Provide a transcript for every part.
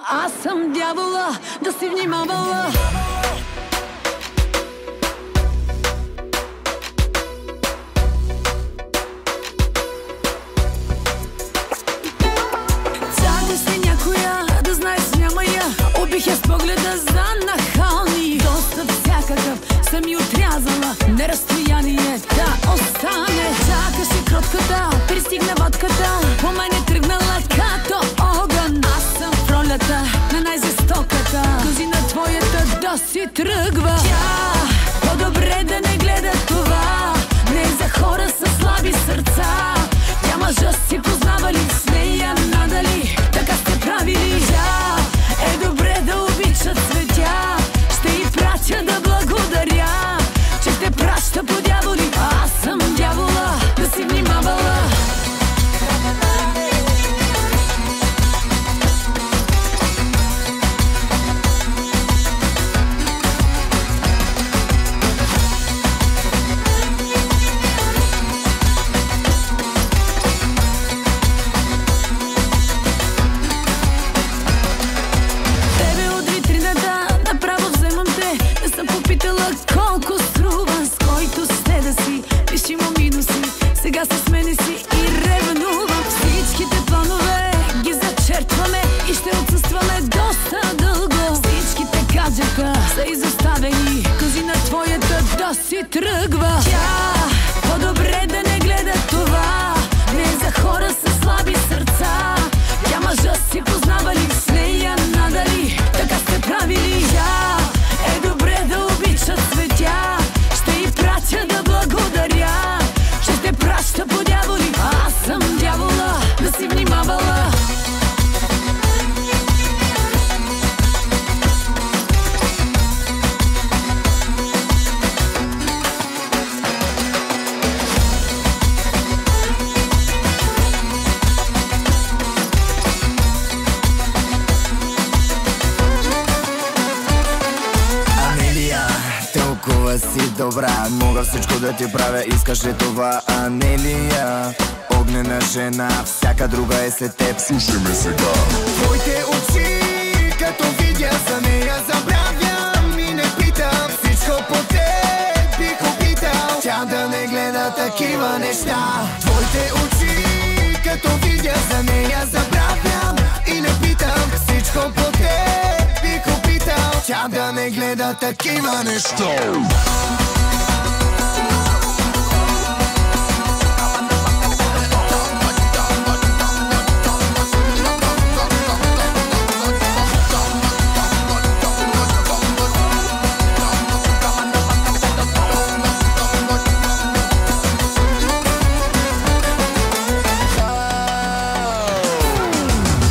Аз съм дявола, да си внимавала. Цака си някоя, да знаеш няма я. Убих я с погледа за нахални. Достъп всякакъв съм и отрязала. На разстояние да остане. Чака си кротката, пристигна водката. По мене тръгнала като огън. Аз съм в ролята на най-жестоката. Кози на твоята да си тръгва. Тя по-добре да не гледа това. Не е за хора с слаби сърца. Тя мъжа си познава ли? С нея надали така сте правили. Тя е добре да обича цветя. Ще й пратя да благодаря, че те праща по дяволи. Аз съм дявола, да си внимавала. Тебе от витрината направо вземам те. Не съм попитала колко струва. С който сте да си, пиши му минуси. Сега се смени си и ревнувам. Всичките планове ги зачертваме и ще отсъстваме доста дълго. Всичките гаджета са изоставени. Кози на твоята да си тръгва. Тя по-добре да не гледа това. Не е за хора с слаби сърца. Тя мъжа си познава ли? С нея надали така сте правили. Тя е добре да обича цветя. Ще й пратя да благодаря, че те праща по дяволи. Аз съм дявола, да си внимавала. Анелия, толкова си добра. Мога всичко да ти правя, искаш ли това, Анелия? Огнена жена, всяка друга е след теб. Слушай ме сега. Твоите очи, като видя за нея забравям и не питам. Всичко по теб бих опитал. Тя да не гледа такива неща. Твоите очи, като видя за нея забравям и не питам. Всичко по теб бих опитал. Тя да не гледа такива неща.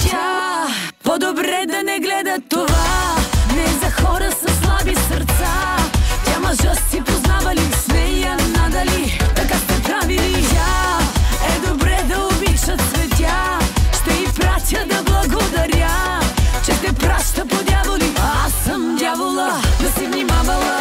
Тя по-добре да не гледа това. Не е за хора с слаби сърца. Тя мъжа си познава ли? С нея надали така сте правили. Тя е добре да обича цветя. Ще й пратя да благодаря, че те праща по дяволи. Аз съм дявола, да си внимавала.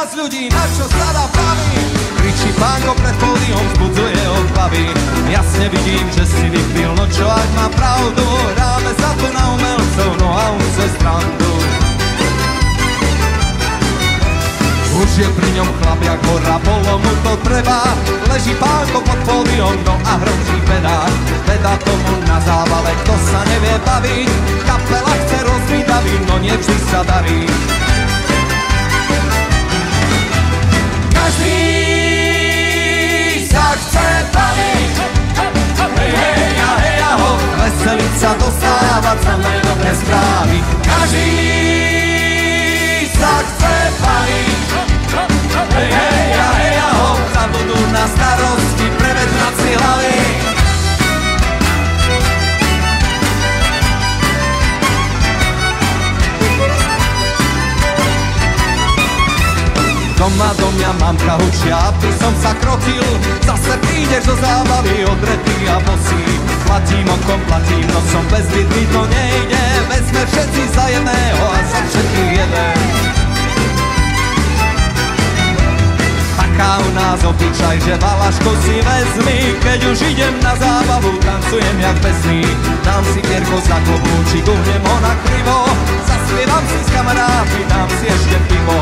viac ľudí, na čo sa dá praví. Kričí pánko pred pódium, vzbudzuje obavy. Jasne vidím, že si vypil, no čo ak má pravdu. Hráme sa tu na umelcov, no a on chce strandu. Už je pri ňom chlap jak hora, bolo mu to treba. Leží pánko pod pódium, no a hrozí beda. Beda tomu na zábave, kto sa nevie baviť. Kapela chce rozbiť davy, no nie vždy sa darí. Každý sa chce baviť. Hej, hej, a hej, a ho. Veseliť sa, dostávať samé dobré správy. Každý sa chce baviť. Hej, hej, a hej, a ho. Zabudú na starosti, prevetrať si hlavy. Doma do mňa mamka hučia, aby som sa krotil. Zase prídeš do zábavy, odretý a bosý. Platím okom, platím nosom, bez vidly to nejde. Veď sme všetci za jedného a za všetkých jeden. Taká u nás obyčaj, že valašku si vezmi. Keď už idem na zábavu, tancujem jak besný. Dám si pierko za klobúčik, uhnem ho na krivo. Zaspievam si s kamarátmi, dám si ešte pivo.